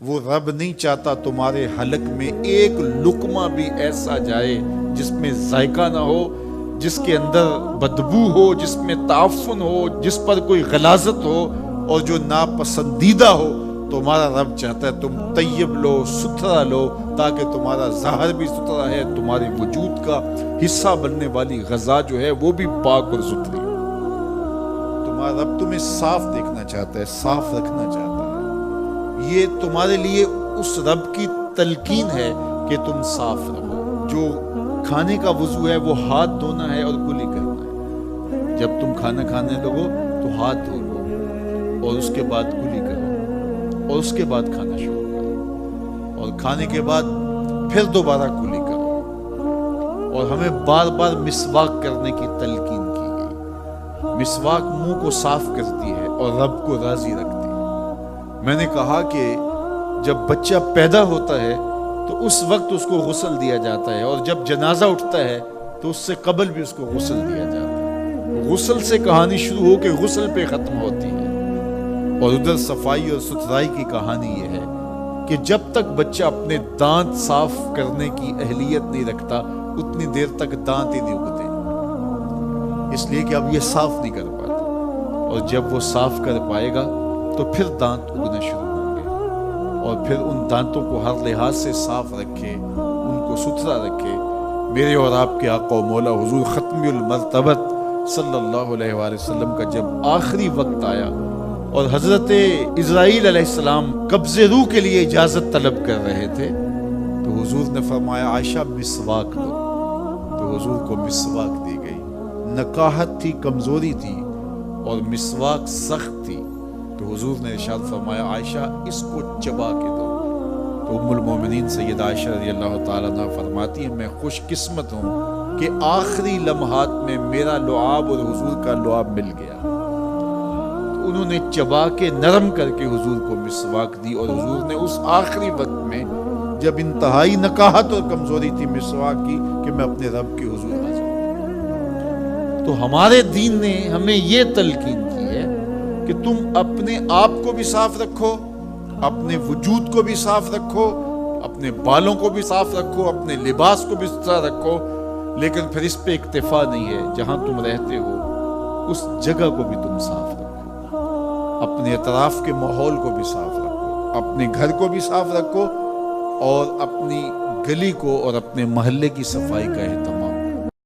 وہ رب نہیں چاہتا تمہارے حلق میں ایک لقمہ بھی ایسا جائے جس میں ذائقہ نہ ہو، جس کے اندر بدبو ہو، جس میں تعفن ہو، جس پر کوئی غلاظت ہو اور جو ناپسندیدہ ہو۔ تمہارا رب چاہتا ہے تم طیب لو، ستھرا لو، تاکہ تمہارا ظاہر بھی ستھرا ہے، تمہارے وجود کا حصہ بننے والی غذا جو ہے وہ بھی پاک اور ستھری ہو۔ تمہارا رب تمہیں صاف دیکھنا چاہتا ہے، صاف رکھنا چاہتا ہے۔ یہ تمہارے لیے اس رب کی تلقین ہے کہ تم صاف رہو۔ جو کھانے کا وضو ہے وہ ہاتھ دھونا ہے اور کلی کرنا ہے۔ جب تم کھانا کھانے لگو تو ہاتھ دھو لو اور اس کے بعد کلی کرو اور اس کے بعد کھانا شروع کرو اور کھانے کے بعد پھر دوبارہ کلی کرو۔ اور ہمیں بار بار مسواک کرنے کی تلقین کی گئی۔ مسواک منہ کو صاف کرتی ہے اور رب کو راضی رکھتی ہے۔ میں نے کہا کہ جب بچہ پیدا ہوتا ہے تو اس وقت اس کو غسل دیا جاتا ہے، اور جب جنازہ اٹھتا ہے تو اس سے قبل بھی اس کو غسل دیا جاتا ہے۔ غسل سے کہانی شروع ہو کے غسل پہ ختم ہوتی ہے۔ اور ادھر صفائی اور ستھرائی کی کہانی یہ ہے کہ جب تک بچہ اپنے دانت صاف کرنے کی اہلیت نہیں رکھتا اتنی دیر تک دانت ہی نہیں اگتے، اس لیے کہ اب یہ صاف نہیں کر پاتا، اور جب وہ صاف کر پائے گا تو پھر دانت اگنا شروع ہوں گے، اور پھر ان دانتوں کو ہر لحاظ سے صاف رکھے، ان کو ستھرا رکھے۔ میرے اور آپ کے آقا و مولا حضور ختم المرتبت صلی اللہ علیہ وآلہ وسلم کا جب آخری وقت آیا اور حضرت اسرائیل علیہ السلام قبض روح کے لیے اجازت طلب کر رہے تھے تو حضور نے فرمایا عائشہ مسواک دو، تو حضور کو مسواک دی گئی۔ نکاحت تھی، کمزوری تھی، اور مسواک سخت تھی، تو حضور نے ارشاد فرمایا عائشہ اس کو چبا کے دو۔ تو ام المومنین سیدہ عائشہ رضی اللہ تعالیٰ عنہ فرماتی ہیں میں خوش قسمت ہوں کہ آخری لمحات میں میرا لعاب اور حضور کا لعاب مل گیا۔ تو انہوں نے چبا کے نرم کر کے حضور کو مسواک دی، اور حضور نے اس آخری وقت میں جب انتہائی نکاحت اور کمزوری تھی مسواک کی کہ میں اپنے رب کے حضور حاضر ہوں۔ تو ہمارے دین نے ہمیں یہ تلقین کی ہے کہ تم اپنے آپ کو بھی صاف رکھو، اپنے وجود کو بھی صاف رکھو، اپنے بالوں کو بھی صاف رکھو، اپنے لباس کو بھی ستھرا رکھو، لیکن پھر اس پہ اکتفا نہیں ہے۔ جہاں تم رہتے ہو اس جگہ کو بھی تم صاف رکھو، اپنے اطراف کے ماحول کو بھی صاف رکھو، اپنے گھر کو بھی صاف رکھو، اور اپنی گلی کو اور اپنے محلے کی صفائی کا اہتمام